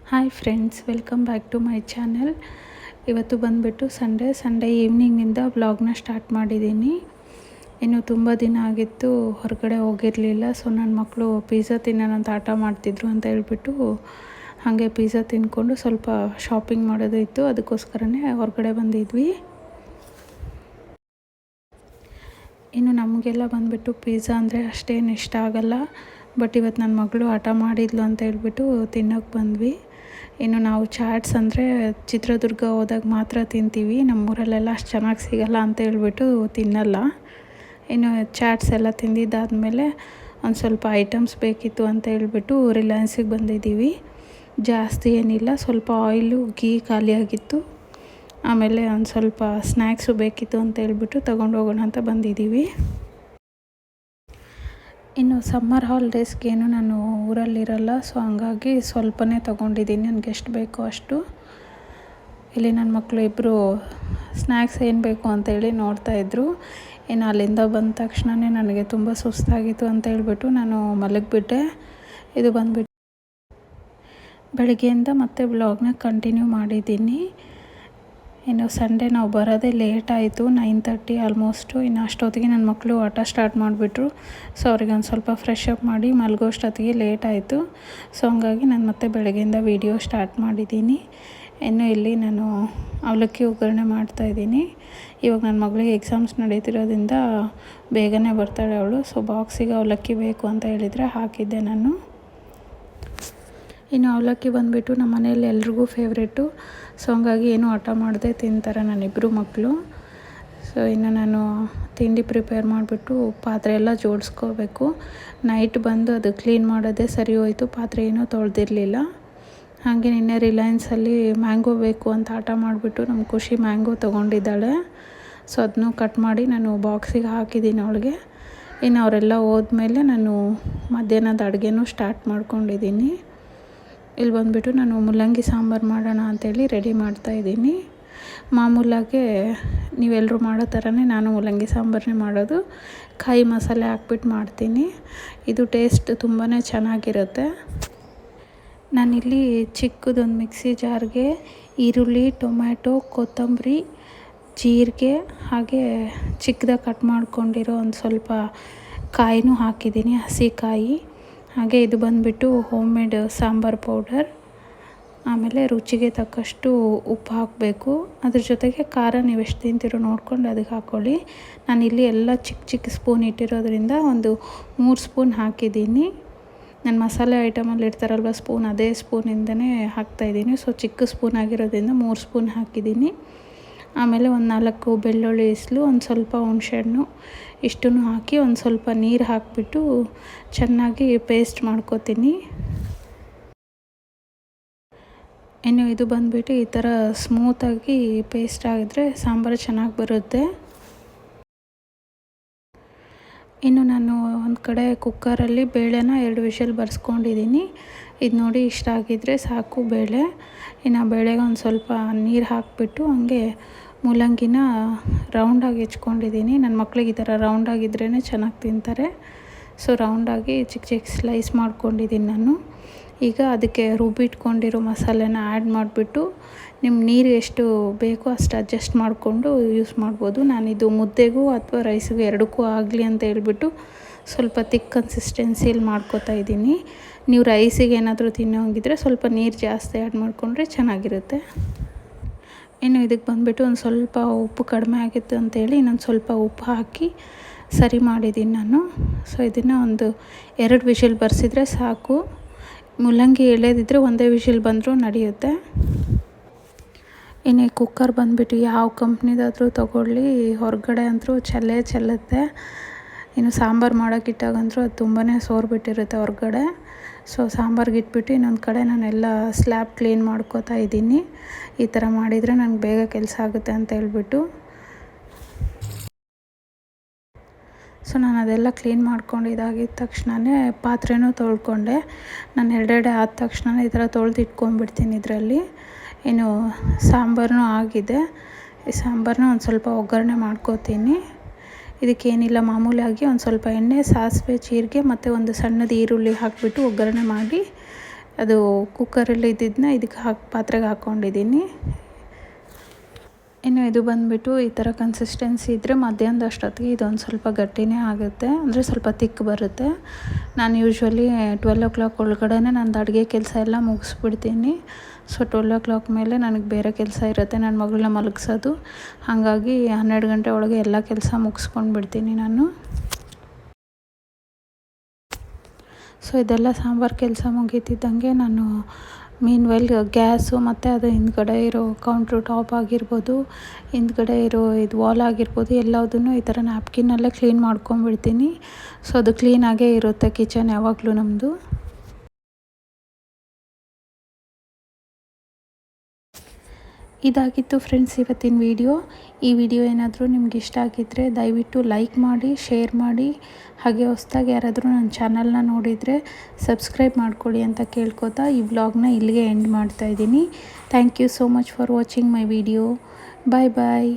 Hi friends, welcome back to my channel. ಇವತ್ತು ಬಂದುಬಿಟ್ಟು Sunday ಈವ್ನಿಂಗಿಂದ ವ್ಲಾಗ್ನ ಸ್ಟಾರ್ಟ್ ಮಾಡಿದ್ದೀನಿ. ಇನ್ನು ತುಂಬ ದಿನ ಆಗಿತ್ತು ಹೊರಗಡೆ ಹೋಗಿರಲಿಲ್ಲ. ಸೊ ನನ್ನ ಮಕ್ಕಳು ಪಿಜ್ಜಾ ತಿನ್ನೋಣಂತ ಆಟ ಮಾಡ್ತಿದ್ರು ಅಂತ ಹೇಳ್ಬಿಟ್ಟು ಹಾಗೆ ಪಿಜ್ಜಾ ತಿಂದ್ಕೊಂಡು ಸ್ವಲ್ಪ ಶಾಪಿಂಗ್ ಮಾಡೋದು ಇತ್ತು. ಅದಕ್ಕೋಸ್ಕರನೇ ಹೊರಗಡೆ ಬಂದಿದ್ವಿ. ಇನ್ನು ನಮಗೆಲ್ಲ ಬಂದುಬಿಟ್ಟು ಪಿಜ್ಜಾ ಅಂದರೆ ಅಷ್ಟೇನು ಇಷ್ಟ ಆಗಲ್ಲ. ಬಟ್ ಇವತ್ತು ನನ್ನ ಮಗಳು ಹಠ ಮಾಡಿದ್ಲು ಅಂತ ಹೇಳ್ಬಿಟ್ಟು ತಿನ್ನೋಕ್ಕೆ ಬಂದ್ವಿ. ಇನ್ನು ನಾವು ಚಾಟ್ಸ್ ಅಂದರೆ ಚಿತ್ರದುರ್ಗ ಹೋದಾಗ ಮಾತ್ರ ತಿಂತೀವಿ. ನಮ್ಮೂರಲ್ಲೆಲ್ಲ ಅಷ್ಟು ಚೆನ್ನಾಗಿ ಸಿಗಲ್ಲ ಅಂತ ಹೇಳ್ಬಿಟ್ಟು ತಿನ್ನಲ್ಲ. ಇನ್ನು ಚಾಟ್ಸ್ ಎಲ್ಲ ತಿಂದಿದ್ದಾದಮೇಲೆ ಒಂದು ಸ್ವಲ್ಪ ಐಟಮ್ಸ್ ಬೇಕಿತ್ತು ಅಂತ ಹೇಳ್ಬಿಟ್ಟು ರಿಲಯನ್ಸಿಗೆ ಬಂದಿದ್ದೀವಿ. ಜಾಸ್ತಿ ಏನಿಲ್ಲ, ಸ್ವಲ್ಪ ಆಯಿಲು ಗೀ ಖಾಲಿಯಾಗಿತ್ತು. ಆಮೇಲೆ ಒಂದು ಸ್ವಲ್ಪ ಸ್ನ್ಯಾಕ್ಸು ಬೇಕಿತ್ತು ಅಂತ ಹೇಳ್ಬಿಟ್ಟು ತೊಗೊಂಡು ಹೋಗೋಣ ಅಂತ ಬಂದಿದ್ದೀವಿ. ಇನ್ನು ಸಮ್ಮರ್ ಹಾಲಿಡೇಸ್ಗೇನು ನಾನು ಊರಲ್ಲಿರಲ್ಲ. ಸೊ ಹಂಗಾಗಿ ಸ್ವಲ್ಪನೇ ತೊಗೊಂಡಿದ್ದೀನಿ, ನನಗೆ ಎಷ್ಟು ಬೇಕೋ ಅಷ್ಟು. ಇಲ್ಲಿ ನನ್ನ ಮಕ್ಕಳು ಇಬ್ಬರು ಸ್ನ್ಯಾಕ್ಸ್ ಏನು ಬೇಕು ಅಂತೇಳಿ ನೋಡ್ತಾಯಿದ್ರು. ಇನ್ನು ಅಲ್ಲಿಂದ ಬಂದ ತಕ್ಷಣವೇ ನನಗೆ ತುಂಬ ಸುಸ್ತಾಗಿತ್ತು ಅಂತ ಹೇಳ್ಬಿಟ್ಟು ನಾನು ಮಲಗಿಬಿಟ್ಟೆ. ಇದು ಬಂದುಬಿಟ್ಟು ಬೆಳಗ್ಗೆಯಿಂದ ಮತ್ತೆ ವ್ಲಾಗ್ನ ಕಂಟಿನ್ಯೂ ಮಾಡಿದ್ದೀನಿ. ಇನ್ನು ಸಂಡೇ ನಾವು ಬರೋದೇ ಲೇಟ್ ಆಯಿತು, 9:30 ಆಲ್ಮೋಸ್ಟು. ಇನ್ನು ಅಷ್ಟೊತ್ತಿಗೆ ನನ್ನ ಮಕ್ಕಳು ಆಟ ಸ್ಟಾರ್ಟ್ ಮಾಡಿಬಿಟ್ರು. ಸೊ ಅವ್ರಿಗೆ ಒಂದು ಸ್ವಲ್ಪ ಫ್ರೆಶ್ ಅಪ್ ಮಾಡಿ ಮಲಗೋಷ್ಟೊತ್ತಿಗೆ ಲೇಟ್ ಆಯಿತು. ಸೊ ಹಂಗಾಗಿ ನಾನು ಮತ್ತೆ ಬೆಳಗ್ಗೆಯಿಂದ ವೀಡಿಯೋ ಸ್ಟಾರ್ಟ್ ಮಾಡಿದ್ದೀನಿ. ಇನ್ನು ಇಲ್ಲಿ ನಾನು ಅವಲಕ್ಕಿ ಒಗ್ಗರಣೆ ಮಾಡ್ತಾಯಿದ್ದೀನಿ. ಇವಾಗ ನನ್ನ ಮಗಳಿಗೆ ಎಕ್ಸಾಮ್ಸ್ ನಡೀತಿರೋದ್ರಿಂದ ಬೇಗನೆ ಬರ್ತಾಳೆ ಅವಳು. ಸೊ ಬಾಕ್ಸಿಗೆ ಅವಲಕ್ಕಿ ಬೇಕು ಅಂತ ಹೇಳಿದರೆ ಹಾಕಿದ್ದೆ ನಾನು. ಇನ್ನು ಅವಲಕ್ಕಿ ಬಂದುಬಿಟ್ಟು ನಮ್ಮ ಮನೆಯಲ್ಲಿ ಎಲ್ರಿಗೂ ಫೇವ್ರೇಟು. ಸೊ ಹಂಗಾಗಿ ಏನೂ ಹಠ ಮಾಡದೆ ತಿಂತಾರೆ ನನ್ನಿಬ್ಬರು ಮಕ್ಕಳು. ಸೊ ಇನ್ನು ನಾನು ತಿಂಡಿ ಪ್ರಿಪೇರ್ ಮಾಡಿಬಿಟ್ಟು ಪಾತ್ರೆ ಎಲ್ಲ ಜೋಡಿಸ್ಕೋಬೇಕು. ನೈಟ್ ಬಂದು ಅದು ಕ್ಲೀನ್ ಮಾಡೋದೇ ಸರಿ ಹೋಯಿತು, ಪಾತ್ರೆ ಏನೂ ತೊಳೆದಿರಲಿಲ್ಲ. ಹಾಗೆ ನಿನ್ನೆ ರಿಲಯನ್ಸಲ್ಲಿ ಮ್ಯಾಂಗೋ ಬೇಕು ಅಂತ ಹಠ ಮಾಡಿಬಿಟ್ಟು ನಮ್ಮ ಖುಷಿ ಮ್ಯಾಂಗೋ ತೊಗೊಂಡಿದ್ದಾಳೆ. ಸೊ ಅದನ್ನು ಕಟ್ ಮಾಡಿ ನಾನು ಬಾಕ್ಸಿಗೆ ಹಾಕಿದ್ದೀನಿ ಅವಳಿಗೆ. ಇನ್ನು ಅವರೆಲ್ಲ ಹೋದ್ಮೇಲೆ ನಾನು ಮಧ್ಯಾಹ್ನದ ಅಡುಗೆನೂ ಸ್ಟಾರ್ಟ್ ಮಾಡ್ಕೊಂಡಿದ್ದೀನಿ. ಇಲ್ಲಿ ಬಂದುಬಿಟ್ಟು ನಾನು ಮೂಲಂಗಿ ಸಾಂಬಾರು ಮಾಡೋಣ ಅಂಥೇಳಿ ರೆಡಿ ಮಾಡ್ತಾಯಿದ್ದೀನಿ. ಮಾಮೂಲಾಗೆ ನೀವೆಲ್ಲರೂ ಮಾಡೋ ಥರನೇ ನಾನು ಮೂಲಂಗಿ ಸಾಂಬಾರನ್ನೇ ಮಾಡೋದು. ಕಾಯಿ ಮಸಾಲೆ ಹಾಕ್ಬಿಟ್ಟು ಮಾಡ್ತೀನಿ. ಇದು ಟೇಸ್ಟ್ ತುಂಬಾ ಚೆನ್ನಾಗಿರುತ್ತೆ. ನಾನಿಲ್ಲಿ ಚಿಕ್ಕದೊಂದು ಮಿಕ್ಸಿ ಜಾರ್ಗೆ ಈರುಳ್ಳಿ, ಟೊಮ್ಯಾಟೊ, ಕೊತ್ತಂಬರಿ, ಜೀರಿಗೆ ಹಾಗೆ ಚಿಕ್ಕದಾಗಿ ಕಟ್ ಮಾಡ್ಕೊಂಡಿರೋ ಒಂದು ಸ್ವಲ್ಪ ಕಾಯಿನೂ ಹಾಕಿದ್ದೀನಿ, ಹಸಿ ಕಾಯಿ. ಹಾಗೆ ಇದು ಬಂದುಬಿಟ್ಟು ಹೋಮ್ ಮೇಡ್ ಸಾಂಬಾರು ಪೌಡರ್. ಆಮೇಲೆ ರುಚಿಗೆ ತಕ್ಕಷ್ಟು ಉಪ್ಪು ಹಾಕಬೇಕು. ಅದ್ರ ಜೊತೆಗೆ ಖಾರ ನೀವು ಎಷ್ಟು ತಿಂತೀರೋ ನೋಡ್ಕೊಂಡು ಅದಕ್ಕೆ ಹಾಕ್ಕೊಳ್ಳಿ. ನಾನಿಲ್ಲಿ ಎಲ್ಲ ಚಿಕ್ಕ ಸ್ಪೂನ್ ಇಟ್ಟಿರೋದ್ರಿಂದ ಒಂದು 3 ಸ್ಪೂನ್ ಹಾಕಿದ್ದೀನಿ. ನಾನು ಮಸಾಲೆ ಐಟಮಲ್ಲಿ ಇಡ್ತಾರಲ್ವ ಸ್ಪೂನ್, ಅದೇ ಸ್ಪೂನಿಂದನೇ ಹಾಕ್ತಾಯಿದ್ದೀನಿ. ಸೊ ಚಿಕ್ಕ ಸ್ಪೂನ್ ಆಗಿರೋದ್ರಿಂದ 3 ಸ್ಪೂನ್ ಹಾಕಿದ್ದೀನಿ. ಆಮೇಲೆ ಒಂದು 4 ಬೆಳ್ಳುಳ್ಳಿ ಎಸಳು, ಒಂದು ಸ್ವಲ್ಪ ಹುಣಸೆಹಣ್ಣು ಇಷ್ಟನ್ನು ಹಾಕಿ ಒಂದು ಸ್ವಲ್ಪ ನೀರು ಹಾಕಿಬಿಟ್ಟು ಚೆನ್ನಾಗಿ ಪೇಸ್ಟ್ ಮಾಡ್ಕೊತೀನಿ. ಇನ್ನು ಇದು ಬಂದುಬಿಟ್ಟು ಈ ಥರ ಸ್ಮೂತಾಗಿ ಪೇಸ್ಟ್ ಆಗಿದ್ರೆ ಸಾಂಬಾರು ಚೆನ್ನಾಗಿ ಬರುತ್ತೆ. ಇನ್ನು ನಾನು ಒಂದು ಕಡೆ ಕುಕ್ಕರಲ್ಲಿ ಬೇಳೆನ 2 ವಿಷಲ್ ಬರ್ಸ್ಕೊಂಡಿದ್ದೀನಿ. ಇದು ನೋಡಿ ಇಷ್ಟ ಆಗಿದ್ದರೆ ಸಾಕು ಬೇಳೆ. ಇನ್ನು ಬೇಳೆಗೆ ಒಂದು ಸ್ವಲ್ಪ ನೀರು ಹಾಕಿಬಿಟ್ಟು ಹಂಗೆ ಮೂಲಂಗಿನ ರೌಂಡಾಗಿ ಹೆಚ್ಕೊಂಡಿದ್ದೀನಿ. ನನ್ನ ಮಕ್ಳಿಗೆ ಈ ಥರ ರೌಂಡಾಗಿದ್ರೇ ಚೆನ್ನಾಗಿ ತಿಂತಾರೆ. ಸೊ ರೌಂಡಾಗಿ ಚಿಕ್ಕ ಸ್ಲೈಸ್ ಮಾಡ್ಕೊಂಡಿದ್ದೀನಿ ನಾನು. ಈಗ ಅದಕ್ಕೆ ರುಬ್ಬಿಟ್ಕೊಂಡಿರೋ ಮಸಾಲೆನ ಆ್ಯಡ್ ಮಾಡಿಬಿಟ್ಟು ನಿಮ್ಮ ನೀರು ಎಷ್ಟು ಬೇಕೋ ಅಷ್ಟು ಅಡ್ಜಸ್ಟ್ ಮಾಡಿಕೊಂಡು ಯೂಸ್ ಮಾಡ್ಬೋದು. ನಾನಿದು ಮುದ್ದೆಗೂ ಅಥವಾ ರೈಸಿಗೂ ಎರಡಕ್ಕೂ ಆಗಲಿ ಅಂತ ಹೇಳ್ಬಿಟ್ಟು ಸ್ವಲ್ಪ ತಿಕ್ ಕನ್ಸಿಸ್ಟೆನ್ಸಿಯಲ್ಲಿ ಮಾಡ್ಕೋತಾ ಇದ್ದೀನಿ. ನೀವು ರೈಸಿಗೆ ಏನಾದರೂ ತಿನ್ನೋಂಗಿದ್ರೆ ಸ್ವಲ್ಪ ನೀರು ಜಾಸ್ತಿ ಆ್ಯಡ್ ಮಾಡಿಕೊಂಡ್ರೆ ಚೆನ್ನಾಗಿರುತ್ತೆ. ಇನ್ನು ಇದಕ್ಕೆ ಬಂದುಬಿಟ್ಟು ಒಂದು ಸ್ವಲ್ಪ ಉಪ್ಪು ಕಡಿಮೆ ಆಗಿತ್ತು ಅಂತೇಳಿ ಇನ್ನೊಂದು ಸ್ವಲ್ಪ ಉಪ್ಪು ಹಾಕಿ ಸರಿ ಮಾಡಿದ್ದೀನಿ ನಾನು. ಸೊ ಇದನ್ನು ಒಂದು 2 ವಿಷಲ್ ಬರ್ಸಿದ್ರೆ ಸಾಕು. ಮೂಲಂಗಿ ಎಳೆದಿದ್ದರೆ ಒಂದೇ ವಿಷಲ್ ಬಂದರೂ ನಡೆಯುತ್ತೆ. ಇನ್ನು ಕುಕ್ಕರ್ ಬಂದುಬಿಟ್ಟು ಯಾವ ಕಂಪ್ನಿದಾದರೂ ತೊಗೊಳ್ಳಿ, ಹೊರಗಡೆ ಅಂತೂ ಚೆಲ್ಲುತ್ತೆ. ಇನ್ನು ಸಾಂಬಾರು ಮಾಡೋಕ್ಕಿಟ್ಟಾಗಂತೂ ಅದು ತುಂಬಾ ಸೋರ್ಬಿಟ್ಟಿರುತ್ತೆ ಹೊರಗಡೆ. ಸೊ ಸಾಂಬಾರಿಗೆ ಇಟ್ಬಿಟ್ಟು ಇನ್ನೊಂದು ಕಡೆ ನಾನೆಲ್ಲ ಸ್ಲ್ಯಾಬ್ ಕ್ಲೀನ್ ಮಾಡ್ಕೋತಾ ಇದ್ದೀನಿ. ಈ ಥರ ಮಾಡಿದರೆ ನನಗೆ ಬೇಗ ಕೆಲಸ ಆಗುತ್ತೆ ಅಂತ ಹೇಳ್ಬಿಟ್ಟು. ಸೊ ನಾನು ಅದೆಲ್ಲ ಕ್ಲೀನ್ ಮಾಡ್ಕೊಂಡು ಇದಾಗಿದ್ದ ತಕ್ಷಣವೇ ಪಾತ್ರೆನೂ ತೊಳ್ಕೊಂಡೆ. ನಾನು ಎರಡೆರಡೆ ಆದ ತಕ್ಷಣ ಈ ಥರ ತೊಳೆದು ಇಟ್ಕೊಂಡ್ಬಿಡ್ತೀನಿ ಇದರಲ್ಲಿ. ಇನ್ನು ಸಾಂಬಾರೂ ಆಗಿದೆ. ಈ ಸಾಂಬಾರನ್ನ ಒಂದು ಸ್ವಲ್ಪ ಒಗ್ಗರಣೆ ಮಾಡ್ಕೋತೀನಿ. ಇದಕ್ಕೇನಿಲ್ಲ, ಮಾಮೂಲಾಗಿ ಒಂದು ಸ್ವಲ್ಪ ಎಣ್ಣೆ, ಸಾಸಿವೆ, ಜೀರಿಗೆ ಮತ್ತು ಒಂದು ಸಣ್ಣದು ಈರುಳ್ಳಿ ಹಾಕಿಬಿಟ್ಟು ಒಗ್ಗರಣೆ ಮಾಡಿ ಅದು ಕುಕ್ಕರಲ್ಲಿ ಇದ್ದಿದ್ದನ್ನ ಇದಕ್ಕೆ ಪಾತ್ರೆಗೆ ಹಾಕ್ಕೊಂಡಿದ್ದೀನಿ. ಇನ್ನು ಇದು ಬಂದುಬಿಟ್ಟು ಈ ಥರ ಕನ್ಸಿಸ್ಟೆನ್ಸಿ ಇದ್ದರೆ ಮಧ್ಯಾಹ್ನದ ಅಷ್ಟೊತ್ತಿಗೆ ಇದೊಂದು ಸ್ವಲ್ಪ ಗಟ್ಟಿನೇ ಆಗುತ್ತೆ, ಅಂದರೆ ಸ್ವಲ್ಪ ತಿಕ್ ಬರುತ್ತೆ. ನಾನು ಯೂಶ್ವಲಿ 12 ಒಳಗಡೆ ನಂದು ಅಡುಗೆ ಕೆಲಸ ಎಲ್ಲ ಮುಗಿಸ್ಬಿಡ್ತೀನಿ. ಸೊ 12 ಮೇಲೆ ನನಗೆ ಬೇರೆ ಕೆಲಸ ಇರುತ್ತೆ, ನನ್ನ ಮಗಳನ್ನ ಮಲಗಿಸೋದು. ಹಾಗಾಗಿ 12 ಗಂಟೆ ಒಳಗೆ ಎಲ್ಲ ಕೆಲಸ ಮುಗಿಸ್ಕೊಂಡು ಬಿಡ್ತೀನಿ ನಾನು. ಸೊ ಇದೆಲ್ಲ ಸಾಂಬಾರು ಕೆಲಸ ಮುಗೀತಿದ್ದಂಗೆ ನಾನು ಮೀನ್ವೈಲ್ ಗ್ಯಾಸು ಮತ್ತು ಅದು ಹಿಂದ್ಗಡೆ ಇರೋ ಕೌಂಟ್ರ್ ಟಾಪ್ ಆಗಿರ್ಬೋದು, ಹಿಂದ್ಗಡೆ ಇರೋ ಇದು ವಾಲ್ ಆಗಿರ್ಬೋದು, ಎಲ್ಲದನ್ನು ಈ ಥರ ನ್ಯಾಪ್ಕಿನ್ನಲ್ಲೇ ಕ್ಲೀನ್ ಮಾಡ್ಕೊಂಬಿಡ್ತೀನಿ. ಸೊ ಅದು ಕ್ಲೀನಾಗೇ ಇರುತ್ತೆ ಕಿಚನ್ ಯಾವಾಗಲೂ ನಮ್ಮದು. ಇದಾಗಿತ್ತು ಫ್ರೆಂಡ್ಸ್ ಇವತ್ತಿನ ವಿಡಿಯೋ. ಈ ವಿಡಿಯೋ ಏನಾದರೂ ನಿಮ್ಗೆ ಇಷ್ಟ ಆಗಿದ್ದರೆ ದಯವಿಟ್ಟು ಲೈಕ್ ಮಾಡಿ, ಶೇರ್ ಮಾಡಿ. ಹಾಗೆ ಹೊಸ್ದಾಗಿ ಯಾರಾದರೂ ನನ್ನ ಚಾನಲ್ನ ನೋಡಿದರೆ ಸಬ್ಸ್ಕ್ರೈಬ್ ಮಾಡ್ಕೊಳ್ಳಿ ಅಂತ ಕೇಳ್ಕೊತಾ ಈ ವ್ಲಾಗ್ನ ಇಲ್ಲಿಗೆ ಎಂಡ್ ಮಾಡ್ತಾಯಿದ್ದೀನಿ. Thank you so much for watching my video. Bye bye.